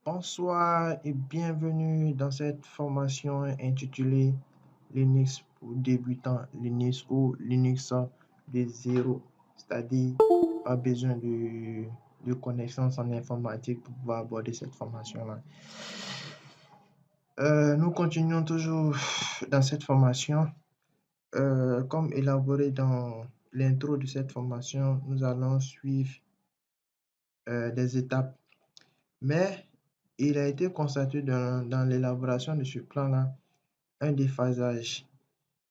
Bonsoir et bienvenue dans cette formation intitulée Linux pour débutants, Linux ou Linux de zéro, c'est-à-dire pas besoin de connaissances en informatique pour pouvoir aborder cette formation-là. Nous continuons toujours dans cette formation. Comme élaboré dans l'intro de cette formation, nous allons suivre des étapes. Mais il a été constaté dans l'élaboration de ce plan-là un déphasage,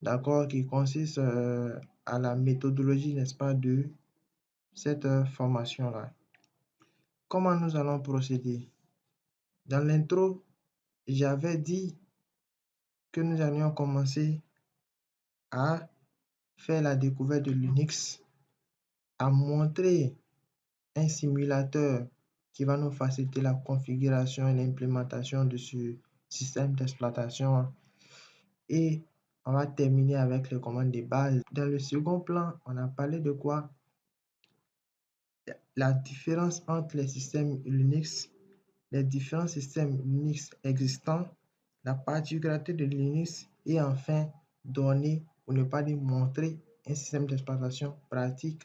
d'accord, qui consiste à la méthodologie, n'est-ce pas, de cette formation-là. Comment nous allons procéder? Dans l'intro, j'avais dit que nous allions commencer à faire la découverte de Linux, à montrer un simulateur qui va nous faciliter la configuration et l'implémentation de ce système d'exploitation. Et on va terminer avec les commandes de base. Dans le second plan, on a parlé de quoi? La différence entre les systèmes Linux, les différents systèmes Linux existants, la particularité de Linux et enfin donner, pour ne pas dire montrer, un système d'exploitation pratique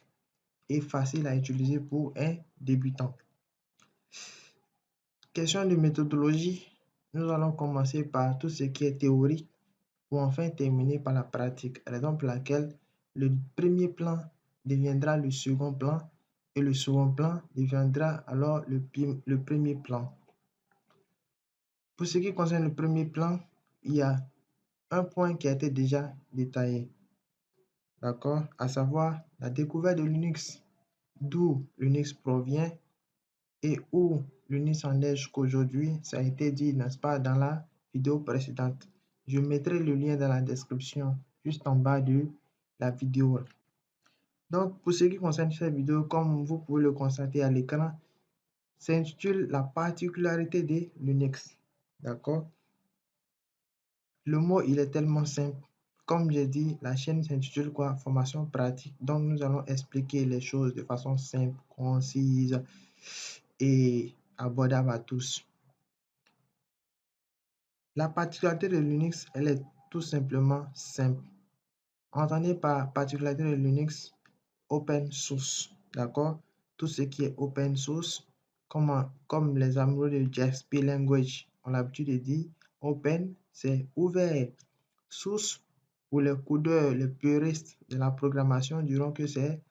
et facile à utiliser pour un débutant. Question de méthodologie, nous allons commencer par tout ce qui est théorique pour enfin terminer par la pratique, raison pour laquelle le premier plan deviendra le second plan et le second plan deviendra alors le premier plan. Pour ce qui concerne le premier plan, il y a un point qui a été déjà détaillé, d'accord, à savoir la découverte de Linux, d'où Linux provient et où Linux en est jusqu'aujourd'hui. Ça a été dit, n'est-ce pas, dans la vidéo précédente. Je mettrai le lien dans la description, juste en bas de la vidéo. Donc, pour ce qui concerne cette vidéo, comme vous pouvez le constater à l'écran, s'intitule La particularité de Linux. D'accord? Le mot, il est tellement simple. Comme j'ai dit, la chaîne s'intitule quoi? Formation pratique. Donc, nous allons expliquer les choses de façon simple, concise et abordable à tous. La particularité de Linux, elle est tout simplement simple. Entendez par particularité de Linux, open source, d'accord? Tout ce qui est open source, comme les amoureux de JSP Language ont l'habitude de dire, open, c'est ouvert. Source, pour les codeurs, les puristes de la programmation diront que c'est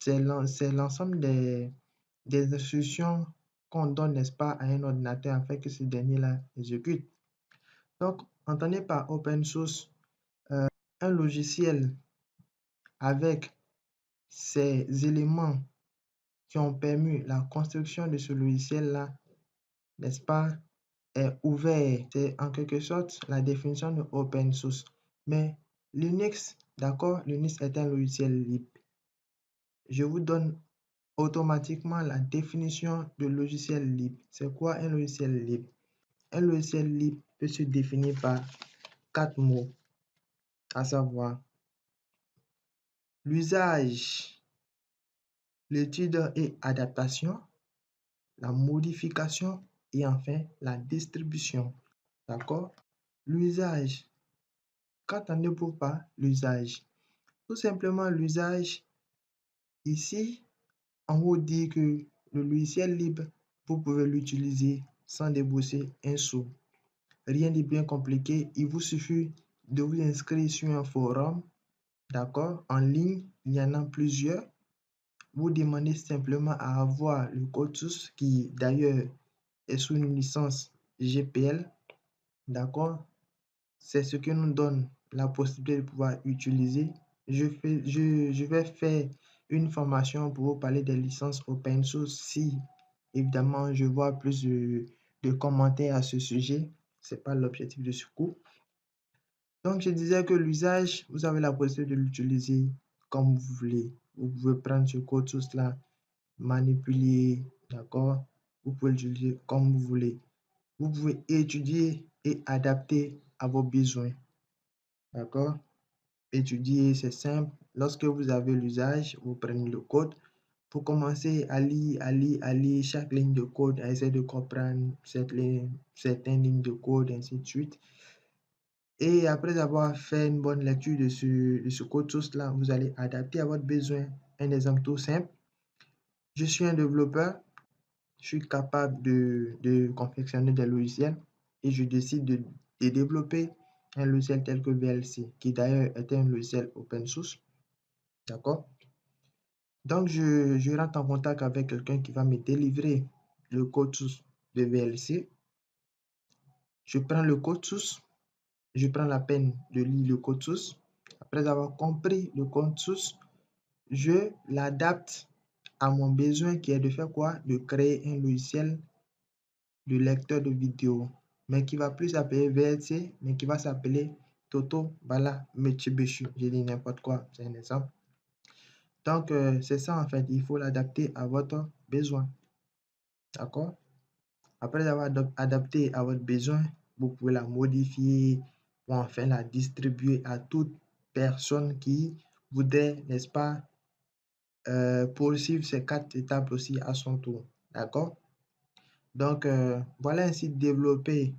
l'ensemble des instructions qu'on donne, n'est-ce pas, à un ordinateur afin que ce dernier-là exécute. Donc, entendez par open source un logiciel avec ces éléments qui ont permis la construction de ce logiciel-là, n'est-ce pas, est ouvert. C'est en quelque sorte la définition de open source. Mais Linux, d'accord, Linux est un logiciel libre. Je vous donne automatiquement la définition de logiciel libre. C'est quoi un logiciel libre? Un logiciel libre peut se définir par 4 mots, à savoir l'usage, l'étude et adaptation, la modification et enfin la distribution. D'accord? L'usage. Qu'entendez-vous par l'usage? Tout simplement l'usage. Ici, on vous dit que le logiciel libre, vous pouvez l'utiliser sans débourser un sou. Rien de bien compliqué. Il vous suffit de vous inscrire sur un forum, d'accord, en ligne. Il y en a plusieurs. Vous demandez simplement à avoir le code source qui d'ailleurs est sous une licence GPL, d'accord? C'est ce qui nous donne la possibilité de pouvoir utiliser. Je vais faire une formation pour vous parler des licences open source si évidemment je vois plus de commentaires à ce sujet. Ce n'est pas l'objectif de ce cours. Donc, je disais que l'usage, vous avez la possibilité de l'utiliser comme vous voulez. Vous pouvez prendre ce code source là, manipuler, d'accord? Vous pouvez l'utiliser comme vous voulez. Vous pouvez étudier et adapter à vos besoins. D'accord? Étudier, c'est simple. Lorsque vous avez l'usage, vous prenez le code. Pour commencer à lire chaque ligne de code, à essayer de comprendre certaines lignes de code, ainsi de suite. Et après avoir fait une bonne lecture de ce code source-là, vous allez adapter à votre besoin. Un exemple tout simple. Je suis un développeur, je suis capable de confectionner des logiciels et je décide de développer un logiciel tel que VLC, qui d'ailleurs est un logiciel open source. D'accord? Donc, je rentre en contact avec quelqu'un qui va me délivrer le code source de VLC. Je prends le code source, je prends la peine de lire le code source. Après avoir compris le code source, je l'adapte à mon besoin qui est de faire quoi? De créer un logiciel de lecteur de vidéo, mais qui va plus s'appeler VLC, mais qui va s'appeler Toto Bala Mitsubishi. J'ai dit n'importe quoi, c'est un exemple. Donc, c'est ça en fait, il faut l'adapter à votre besoin. D'accord? Après avoir adapté à votre besoin, vous pouvez la modifier ou enfin la distribuer à toute personne qui voudrait, n'est-ce pas, poursuivre ces 4 étapes aussi à son tour. D'accord? Donc, voilà ainsi développer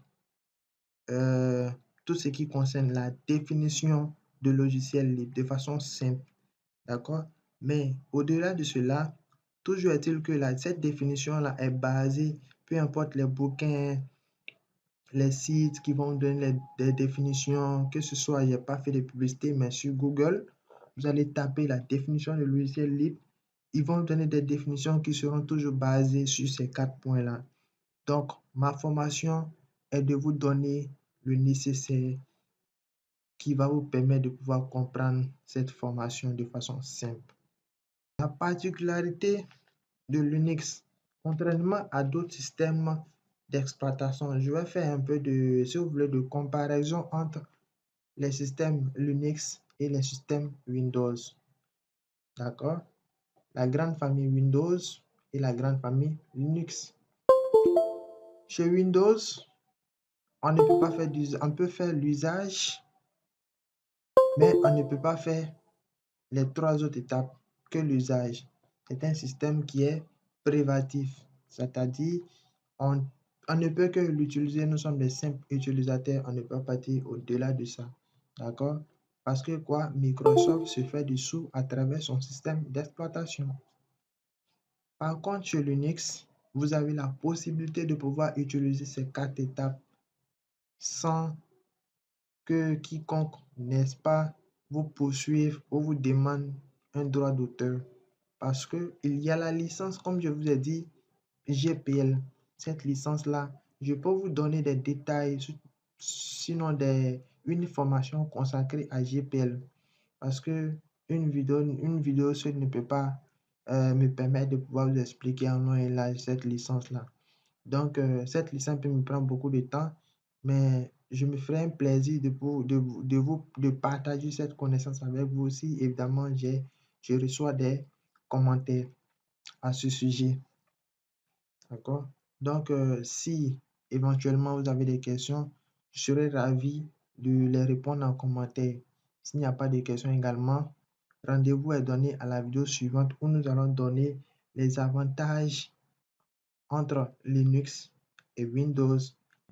tout ce qui concerne la définition de logiciel libre de façon simple. D'accord? Mais au-delà de cela, toujours est-il que cette définition-là est basée, peu importe les bouquins, les sites qui vont donner des définitions, que ce soit, il n'y a pas fait de publicité, mais sur Google, vous allez taper la définition de logiciel libre. Ils vont donner des définitions qui seront toujours basées sur ces 4 points-là. Donc, ma formation est de vous donner le nécessaire qui va vous permettre de pouvoir comprendre cette formation de façon simple. La particularité de Linux, contrairement à d'autres systèmes d'exploitation, je vais faire un peu de, si vous voulez, de comparaison entre les systèmes Linux et les systèmes Windows. D'accord? La grande famille Windows et la grande famille Linux. Chez Windows, on ne peut pas faire on peut faire l'usage, mais on ne peut pas faire les 3 autres étapes que l'usage. C'est un système qui est privatif, c'est-à-dire on, on ne peut que l'utiliser, nous sommes des simples utilisateurs, on ne peut pas partir au-delà de ça. D'accord? Parce que quoi? Microsoft se fait du sous à travers son système d'exploitation. Par contre, sur Linux, vous avez la possibilité de pouvoir utiliser ces 4 étapes sans que quiconque, n'est-ce pas, vous poursuive ou vous demande un droit d'auteur. Parce que il y a la licence, comme je vous ai dit, GPL. Cette licence-là, je peux vous donner des détails, sinon une formation consacrée à GPL. Parce que une vidéo seule ne peut pas me permettre de pouvoir vous expliquer en long et large cette licence-là. Donc, cette licence peut me prendre beaucoup de temps, mais je me ferai un plaisir de partager cette connaissance avec vous aussi. Évidemment, je reçois des commentaires à ce sujet. D'accord? Donc, si éventuellement vous avez des questions, je serai ravi de les répondre en commentaire. S'il n'y a pas de questions également, rendez-vous est donné à la vidéo suivante où nous allons donner les avantages entre Linux et Windows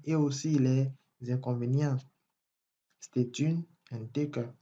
et aussi les inconvénients. Stay tuned and take care.